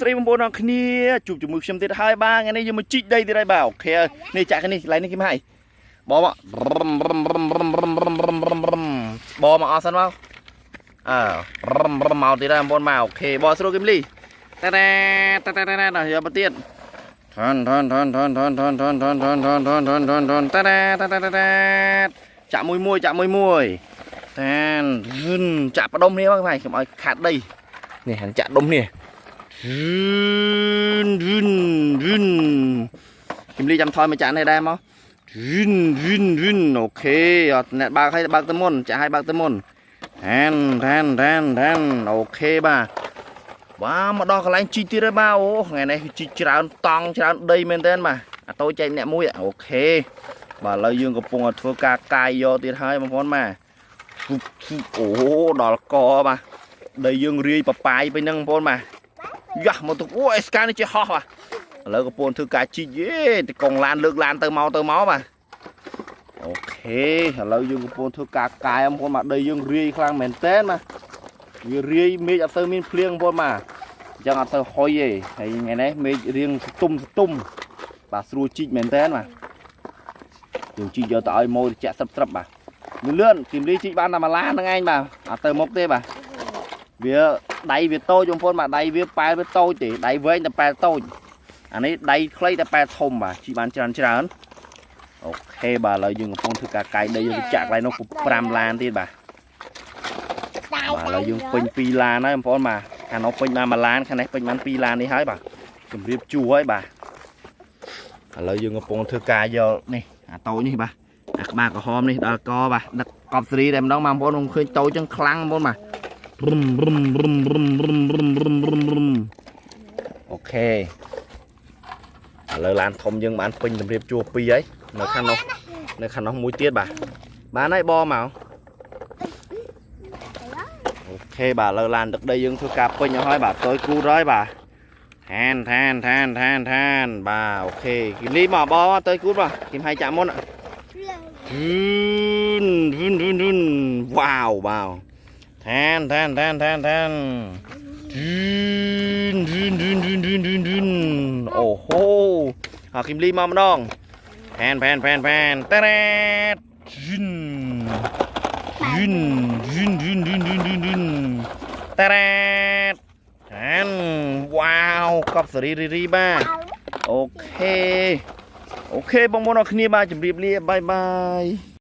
ស្រីបងប្អូនអរគ្នាជួបជាមួយខ្ញុំទៀតហើយបាទថ្ងៃនេះយើងមកជីកដីទៀតហើយបាទអូខេនេះចាក់នេះកន្លែងនេះគេមកហើយបមកបមកអស់សិនមកអើមកទៀតហើយបងប្អូនមកអូខេបស្រួលគឹមលីតែយកមកទៀតថនតែចាក់មួយចាក់មួយតែចាក់ផ្ដុំនេះមកហើយកុំឲ្យខាតដីនេះចាក់ដុំនេះគឹមលីចាំថយមកចាក់នេះដែរមកអូខេអត់អ្នកបើកឲ្យបើកទៅមុនចាក់ឲ្យបើកទៅមុនអូខេបាទមកដល់កន្លែងជីកទៀតហើយបាទអូថ្ងៃនេះជីកច្រើនតង់ច្រើនដីមែនទែនបាទអាតូចចែកអ្នកមួយអូខេបាទឥឡូវយើងកំពុងធ្វើការកាយយកទៀតហើយបងប្អូនបាទអូដល់កបាទដីយើងរាយបបាយពេញហ្នឹងបងប្អូនបាទយ៉ាមកទៅអូអេស្កានេះជាហោះបាទឥឡូវកំពុងធ្វើការជីកយេទៅកងឡានលើកឡានទៅមកបាទអូខេឥឡូវយើងកំពុងធ្វើការកាយបងប្អូនបាទដីយើងរាយខ្លាំងមែនទែនបាទវារាយមេឃអត់ទៅមានភ្លៀងបងប្អូនបាទអញ្ចឹងអត់ទៅហុយទេហើយថ្ងៃនេះមេឃរៀងស្ទុំបាទស្រួលជីកមែនទែនបាទយើងជីកយកទៅឲ្យម៉ូត្រជាក់ស្រឹបបាទលឿនគឹមលីជីកបានតែមួយឡានហ្នឹងឯងបាទអត់ទៅមុខទេបាទវាដៃវាតូចបងប្អូនបាទដៃវាប៉ែវាតូចទេដៃវែងតែប៉ែតូចអានេះដៃខ្លីតែប៉ែធំបាទជីកបានច្រើនអូខេបាទឥឡូវយើងកំពុងធ្វើការកាយដីយើងចាក់កន្លែងនោះ5ឡានទៀតបាទឥឡូវយើងពេញ2ឡានហើយបងប្អូនបាទខាងនោះពេញបាន1ឡានខាងនេះពេញបាន2ឡាននេះហើយបាទជម្រាបជួរហើយបាទឥឡូវយើងកំពុងធ្វើការយកនេះអាតូចនេះបាទអាក្បាលក្រហមនេះដល់កបាទដឹកកប់សេរីតែម្ដងបងប្អូនខ្ញុំឃើញតូចចឹងខ្លាំងបងប្អូនបាទអូខេឥឡូវឡានធំយើងបានពេញជម្រាបជួរ2ហើយនៅខាងនោះមួយទៀតបាទបានហើយបមកអូខេបាទឥឡូវឡានទឹកដីយើងធ្វើការពេញហើយបាទតយគូរហើយបាទឋានបាទអូខេគីលីមកបតយគូរបាទគីមឲ្យចាក់មុនវ៉ាវឋានអូហូគីមលីមកម្ដងឋានតែវ៉ាវកប់សេរីបាទអូខេបងប្អូនអរគ្នាបាទជម្រាបលាបាយ